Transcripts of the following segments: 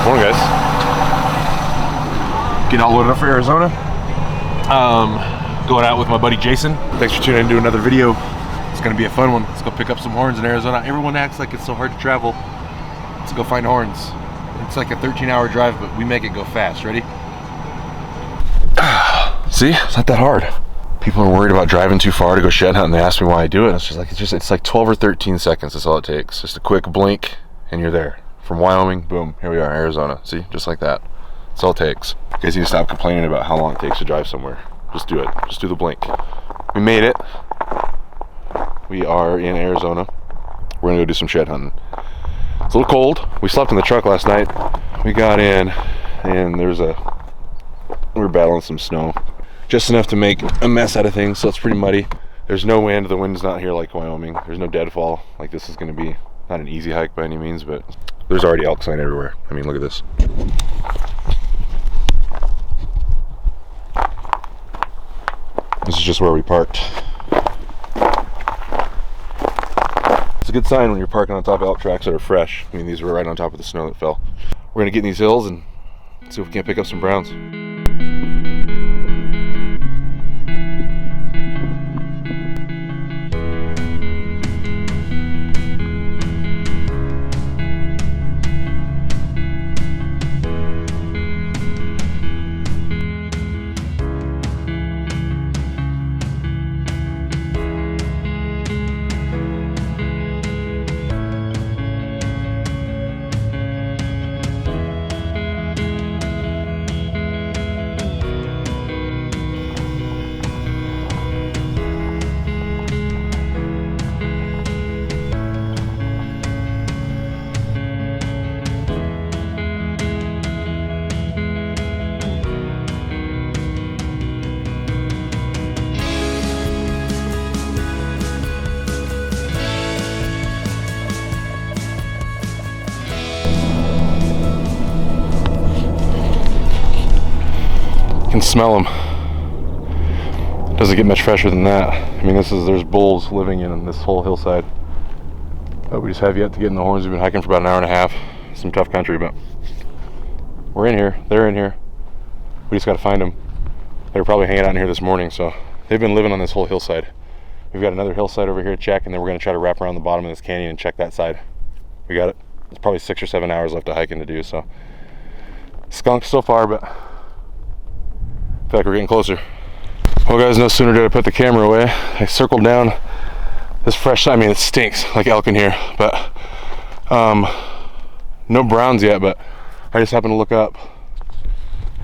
Morning, guys. Getting all loaded up for Arizona. Going out with my buddy Jason. Thanks for tuning in to another video. It's gonna be a fun one. Let's go pick up some horns in Arizona. Everyone acts like it's so hard to travel. Let's go find horns. It's like a 13-hour drive, but we make it go fast. Ready? See, it's not that hard. People are worried about driving too far to go shed hunt, and they ask me why I do it. It's like 12 or 13 seconds. That's all it takes. Just a quick blink, and you're there. From Wyoming, boom, here we are in Arizona. See, just like that. That's all it takes. You guys need to stop complaining about how long it takes to drive somewhere. Just do it. Just do the blink. We made it. We are in Arizona. We're gonna go do some shed hunting. It's a little cold. We slept in the truck last night. We got in, and we were battling some snow. Just enough to make a mess out of things, so it's pretty muddy. There's no wind. The wind's not here like Wyoming. There's no deadfall. Like, this is gonna be not an easy hike by any means, but there's already elk sign everywhere. I mean, look at this. This is just where we parked. It's a good sign when you're parking on top of elk tracks that are fresh. I mean, these were right on top of the snow that fell. We're gonna get in these hills and see if we can't pick up some browns. Can smell them. Doesn't get much fresher than that. I mean, there's bulls living in this whole hillside. But we just have yet to get in the horns. We've been hiking for about an hour and a half. Some tough country, but we're in here. They're in here. We just got to find them. They were probably hanging out in here this morning, so they've been living on this whole hillside. We've got another hillside over here to check, and then we're going to try to wrap around the bottom of this canyon and check that side. We got it. It's probably 6 or 7 hours left of hiking to do, so skunked so far, but I feel like we're getting closer. Well, guys, no sooner did I put the camera away, I circled down this fresh, I mean, it stinks like elk in here, but no browns yet, but I just happened to look up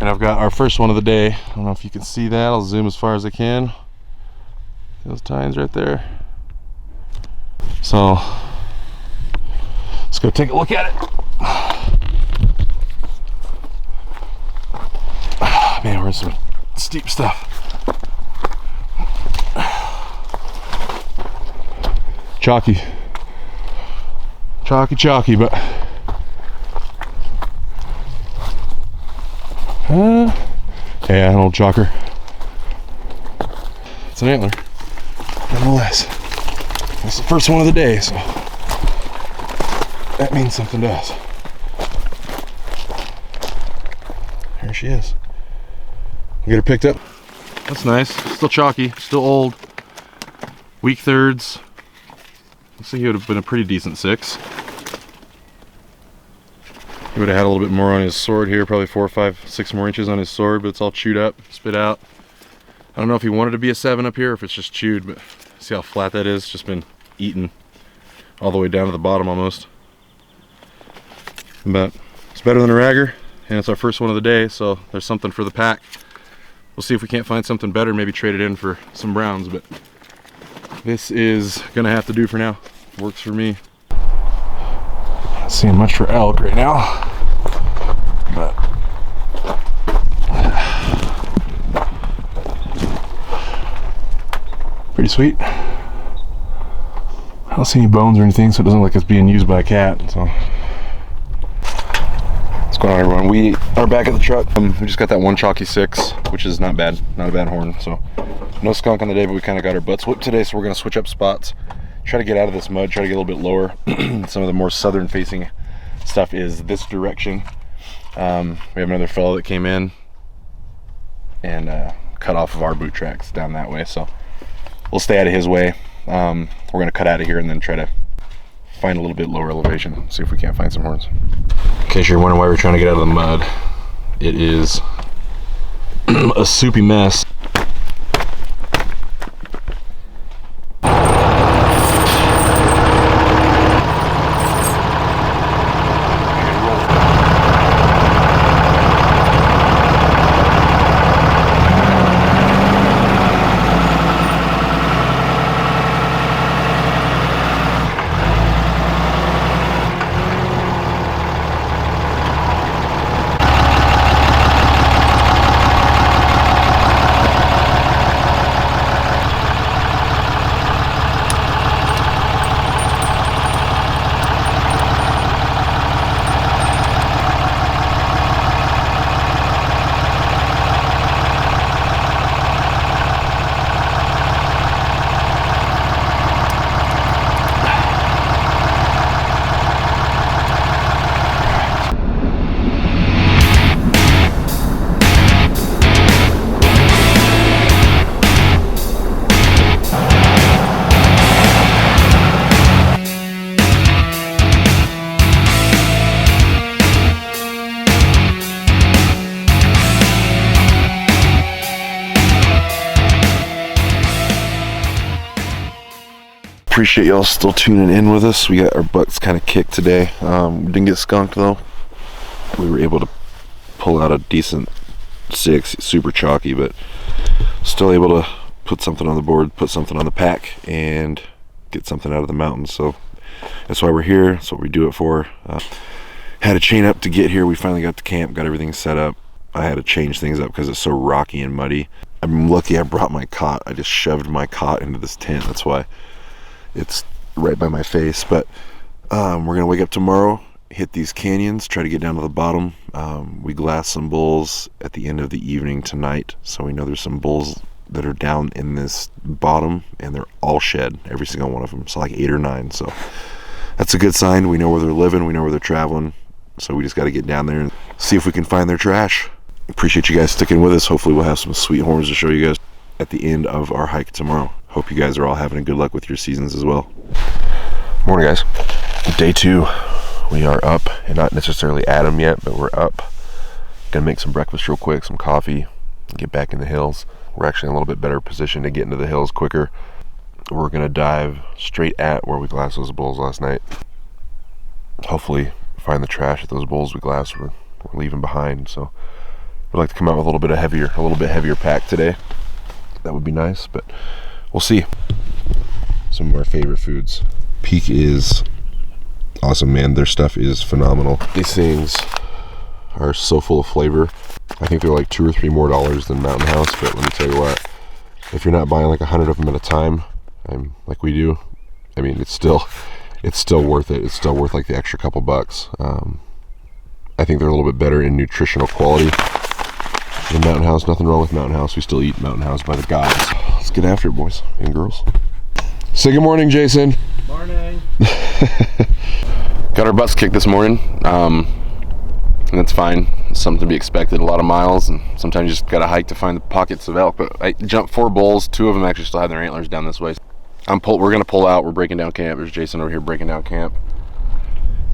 and I've got our first one of the day. I don't know if you can see that. I'll zoom as far as I can. Those tines right there. So let's go take a look at it. Man, we're in some steep stuff. Chalky, but yeah, an old chalker. It's an antler, nonetheless. It's the first one of the day, so that means something to us. Here she is. We'll get her picked up. That's nice. Still chalky, still old. Weak thirds. Looks like he would have been a pretty decent 6. He would have had a little bit more on his sword here, probably 4, 5, 6 more inches on his sword, but it's all chewed up, spit out. I don't know if he wanted to be a 7 up here or if it's just chewed, but see how flat that is? Just been eaten all the way down to the bottom almost. But it's better than a ragger, and it's our first one of the day, so there's something for the pack. We'll see if we can't find something better, maybe trade it in for some browns, but this is gonna have to do for now. Works for me. Not seeing much for elk right now, but pretty sweet. I don't see any bones or anything, so it doesn't look like it's being used by a cat. So, what's going on, everyone? We are back at the truck. We just got that one chalky 6, which is not bad, not a bad horn. So, no skunk on the day, but we kind of got our butts whipped today. So we're gonna switch up spots, try to get out of this mud, try to get a little bit lower. Some of the more southern-facing stuff is this direction. We have another fellow that came in and cut off of our boot tracks down that way. So we'll stay out of his way. We're gonna cut out of here and then try to find a little bit lower elevation, see if we can't find some horns. In case you're wondering why we're trying to get out of the mud, it is a soupy mess. Appreciate y'all still tuning in with us. We got our butts kind of kicked today. We didn't get skunked though. We were able to pull out a decent 6, super chalky, but still able to put something on the board, put something on the pack, and get something out of the mountains. So that's why we're here. That's what we do it for. Had to chain up to get here. We finally got to camp, got everything set up. I had to change things up because it's so rocky and muddy. I'm lucky I brought my cot. I just shoved my cot into this tent. That's why it's right by my face. But we're gonna wake up tomorrow, hit these canyons, try to get down to the bottom. We glassed some bulls at the end of the evening tonight, so we know there's some bulls that are down in this bottom, and they're all shed, every single one of them. So like 8 or 9. So that's a good sign. We know where they're living, we know where they're traveling. So we just got to get down there and see if we can find their trash. Appreciate you guys sticking with us. Hopefully we'll have some sweet horns to show you guys at the end of our hike tomorrow. Hope you guys are all having a good luck with your seasons as well. Morning, guys. Day 2. We are up, and not necessarily at them yet, but we're up. Gonna make some breakfast real quick, some coffee, and get back in the hills. We're actually in a little bit better position to get into the hills quicker. We're gonna dive straight at where we glassed those bulls last night. Hopefully find the trash that those bulls we glassed we're leaving behind. So we'd like to come out with a little bit heavier pack today. That would be nice, but we'll see. Some of our favorite foods. Peak is awesome, man. Their stuff is phenomenal. These things are so full of flavor. I think they're like $2 or $3 more than Mountain House, but let me tell you what, if you're not buying like 100 of them at a time, like we do, I mean, it's still worth it. It's still worth like the extra couple bucks. I think they're a little bit better in nutritional quality than Mountain House. Nothing wrong with Mountain House. We still eat Mountain House by the gods. Let's get after it, boys and girls. Say good morning, Jason. Morning. Got our butts kicked this morning, and that's fine. It's something to be expected. A lot of miles, and sometimes you just gotta hike to find the pockets of elk. But I jumped 4 bulls. 2 of them actually still have their antlers down this way. We're gonna pull out. We're breaking down camp. There's Jason over here breaking down camp,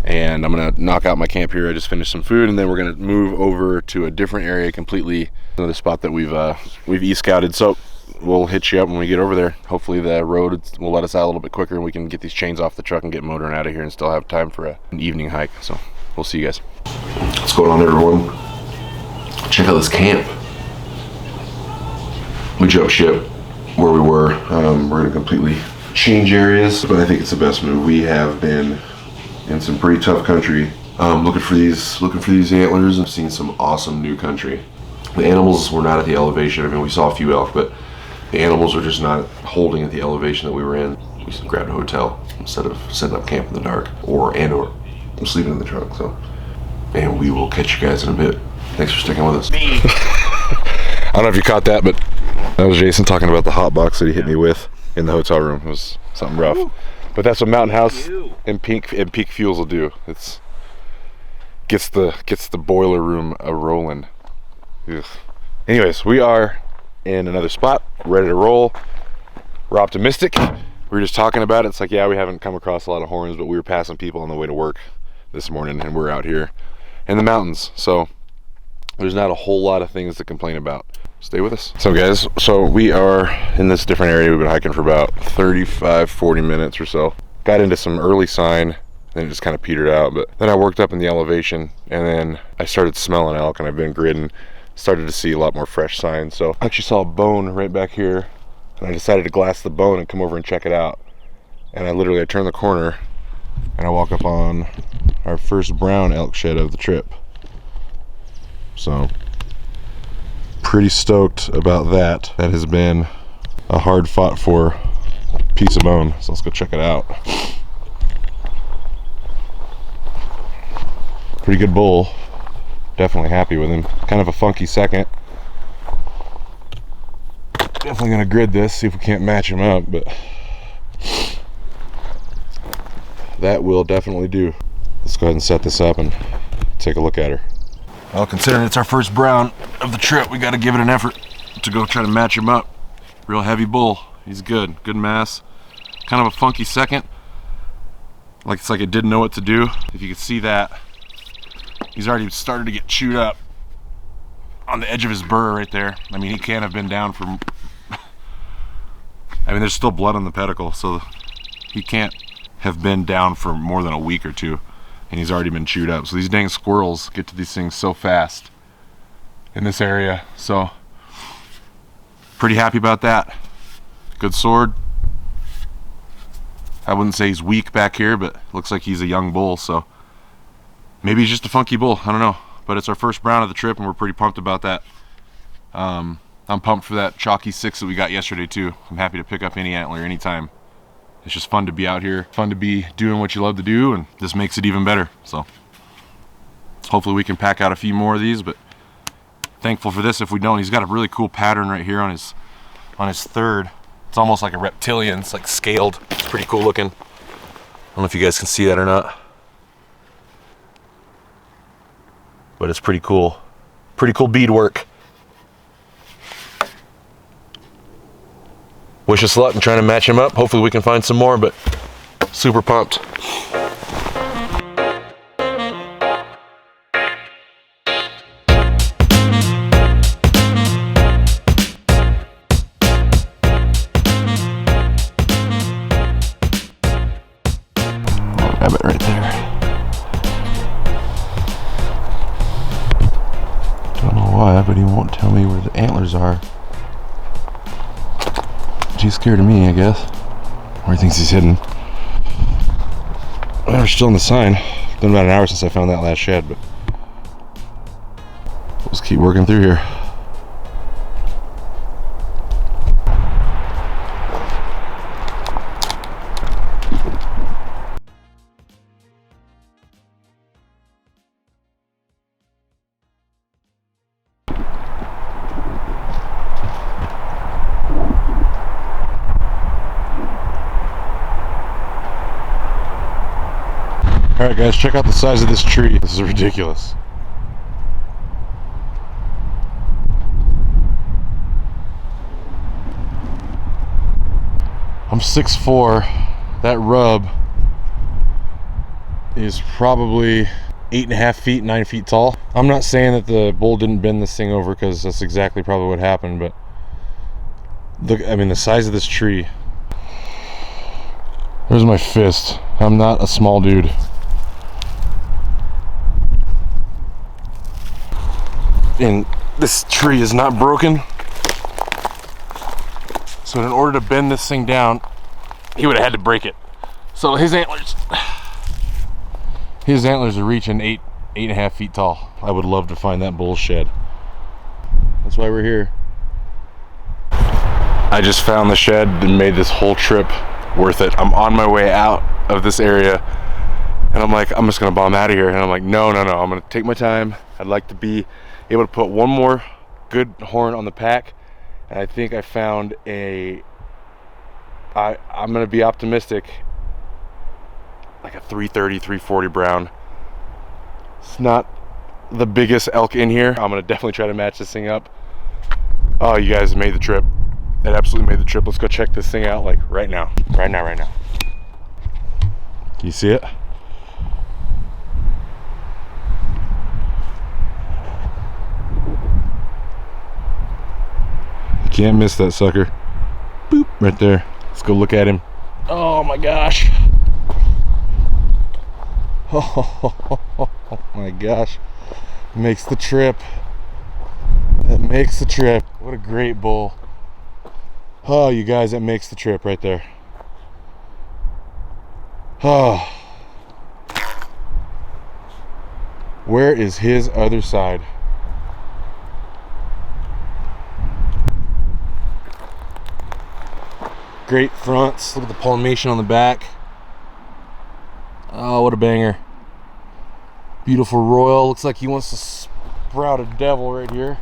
and I'm gonna knock out my camp here. I just finished some food, and then we're gonna move over to a different area completely, another spot that we've e-scouted. So we'll hit you up when we get over there. Hopefully the road will let us out a little bit quicker and we can get these chains off the truck and get motoring out of here and still have time for an evening hike. So we'll see you guys. What's going on, everyone? Check out this camp. We jumped ship where we were. We're gonna completely change areas, but I think it's the best move. We have been in some pretty tough country, looking for these antlers and seen some awesome new country. The animals were not at the elevation. I mean, we saw a few elk, but the animals were just not holding at the elevation that we were in. We just grabbed a hotel instead of setting up camp in the dark or sleeping in the truck. So, and we will catch you guys in a bit. Thanks for sticking with us. I don't know if you caught that, but that was Jason talking about the hot box that he hit me with in the hotel room. It was something rough. But that's what Mountain House and Peak Fuels will do. It's gets the boiler room a rolling. Ugh. Anyways, we are in another spot, ready to roll. We're optimistic. We were just talking about it. It's like, yeah, we haven't come across a lot of horns, but we were passing people on the way to work this morning, and we're out here in the mountains. So there's not a whole lot of things to complain about. Stay with us. So guys, so we are in this different area. We've been hiking for about 35-40 minutes or so. Got into some early sign, then it just kind of petered out. But then I worked up in the elevation, and then I started smelling elk, and I've been gridding. Started to see a lot more fresh signs. So I actually saw a bone right back here, and I decided to glass the bone and come over and check it out. And I turned the corner, and I walk up on our first brown elk shed of the trip. So pretty stoked about that. That has been a hard fought for piece of bone. So let's go check it out. Pretty good bull. Definitely happy with him. Kind of a funky second. Definitely gonna grid this, see if we can't match him up, but that will definitely do. Let's go ahead and set this up and take a look at her. Well, considering it's our first brown of the trip, we gotta give it an effort to go try to match him up. Real heavy bull. He's good mass. Kind of a funky second. It's like it didn't know what to do. If you could see that, he's already started to get chewed up on the edge of his burr right there. I mean, he can't have been down for, I mean, there's still blood on the pedicle, so he can't have been down for more than a week or two, and he's already been chewed up. So these dang squirrels get to these things so fast in this area. So pretty happy about that. Good sword. I wouldn't say he's weak back here, but looks like he's a young bull, so maybe he's just a funky bull, I don't know. But it's our first brown of the trip, and we're pretty pumped about that. I'm pumped for that chalky 6 that we got yesterday too. I'm happy to pick up any antler anytime. It's just fun to be out here, fun to be doing what you love to do, and this makes it even better. So hopefully we can pack out a few more of these, but thankful for this if we don't. He's got a really cool pattern right here on his third. It's almost like a reptilian. It's like scaled. It's pretty cool looking. I don't know if you guys can see that or not, but it's pretty cool. Pretty cool beadwork. Wish us luck in trying to match him up. Hopefully we can find some more, but super pumped. Rabbit right there. Don't know why, but he won't tell me where the antlers are. He's scared of me, I guess. Or he thinks he's hidden. We're still in the sign. It's been about an hour since I found that last shed, but let's keep working through here. Alright guys, check out the size of this tree. This is ridiculous. I'm 6'4". That rub is probably 8.5 feet, 9 feet tall. I'm not saying that the bull didn't bend this thing over, because that's exactly probably what happened, but Look, I mean, the size of this tree. There's my fist. I'm not a small dude. And this tree is not broken. So in order to bend this thing down, he would have had to break it. So his antlers are reaching 8.5 feet tall. I would love to find that bull shed. That's why we're here. I just found the shed and made this whole trip worth it. I'm on my way out of this area and I'm like, I'm just gonna bomb out of here. And I'm like, no, I'm gonna take my time. I'd like to be able to put one more good horn on the pack. And I think I found I'm gonna be optimistic, like a 330, 340 brown. It's not the biggest elk in here. I'm gonna definitely try to match this thing up. Oh, you guys made the trip. It absolutely made the trip. Let's go check this thing out, like right now. Right now. Can you see it? You can't miss that sucker. Boop, right there. Let's go look at him. Oh my gosh. Oh my gosh. Makes the trip. That makes the trip. What a great bull. Oh, you guys, that makes the trip right there. Oh. Where is his other side? Great fronts. Look at the palmation on the back. Oh, what a banger. Beautiful royal. Looks like he wants to sprout a devil right here.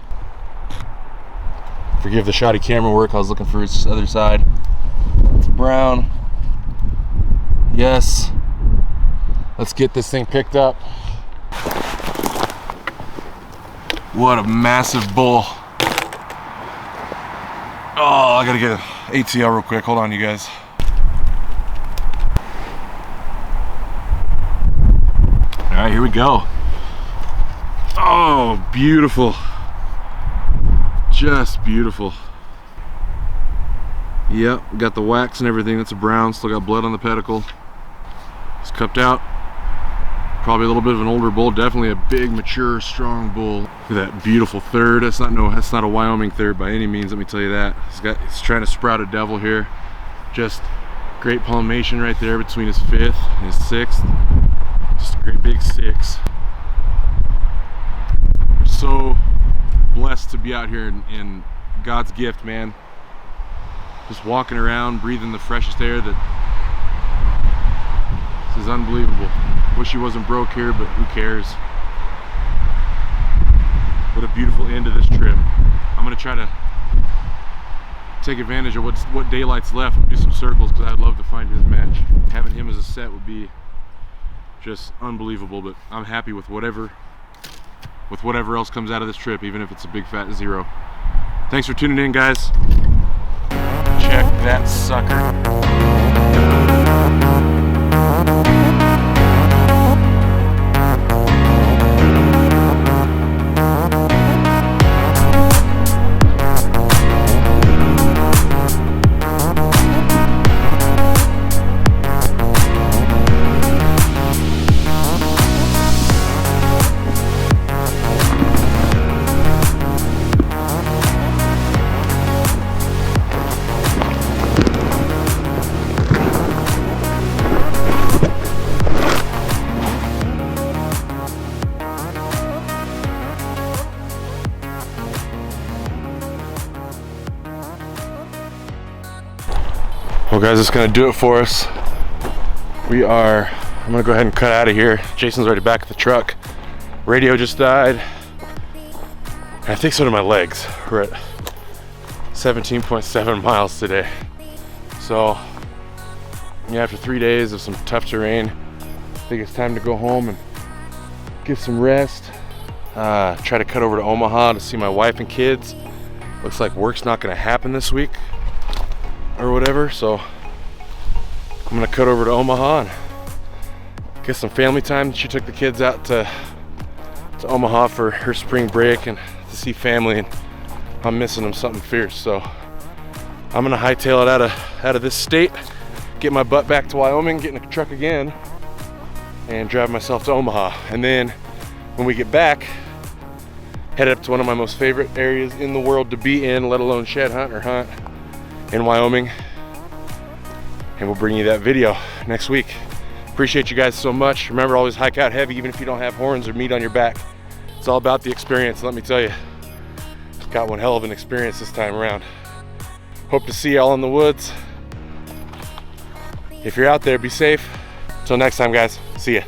Forgive the shoddy camera work. I was looking for his other side. It's brown. Yes. Let's get this thing picked up. What a massive bull. Oh, I gotta get an ATL real quick. Hold on, you guys. All right, here we go. Oh, beautiful. Just beautiful. Yep, got the wax and everything. That's a brown. Still got blood on the pedicle. It's cupped out. Probably a little bit of an older bull. Definitely a big, mature, strong bull. Look at that beautiful third. That's not a Wyoming third by any means. Let me tell you that. He's trying to sprout a devil here. Just great palmation right there between his fifth and his sixth. Just a great big six. We're so blessed to be out here in God's gift, man. Just walking around, breathing the freshest air. This is unbelievable. Wish he wasn't broke here, but who cares? What a beautiful end to this trip. I'm gonna try to take advantage of what daylight's left and do some circles, because I'd love to find his match. Having him as a set would be just unbelievable, but I'm happy with whatever else comes out of this trip, even if it's a big fat zero. Thanks for tuning in, guys. Check that sucker. Well guys, that's gonna do it for us. I'm gonna go ahead and cut out of here. Jason's already back at the truck. Radio just died. And I think so do my legs. We're at 17.7 miles today. So, yeah, after 3 days of some tough terrain, I think it's time to go home and get some rest. Try to cut over to Omaha to see my wife and kids. Looks like work's not gonna happen this week or whatever, so I'm gonna cut over to Omaha and get some family time. She took the kids out to Omaha for her spring break and to see family, and I'm missing them something fierce. So I'm gonna hightail it out of this state, get my butt back to Wyoming, get in the truck again, and drive myself to Omaha. And then when we get back, head up to one of my most favorite areas in the world to be in, let alone shed hunt or hunt, in Wyoming. And we'll bring you that video next week. Appreciate you guys so much. Remember, always hike out heavy, even if you don't have horns or meat on your back. It's all about the experience, let me tell you. Got one hell of an experience this time around. Hope to see y'all in the woods. If you're out there, be safe. Until next time, guys. See ya.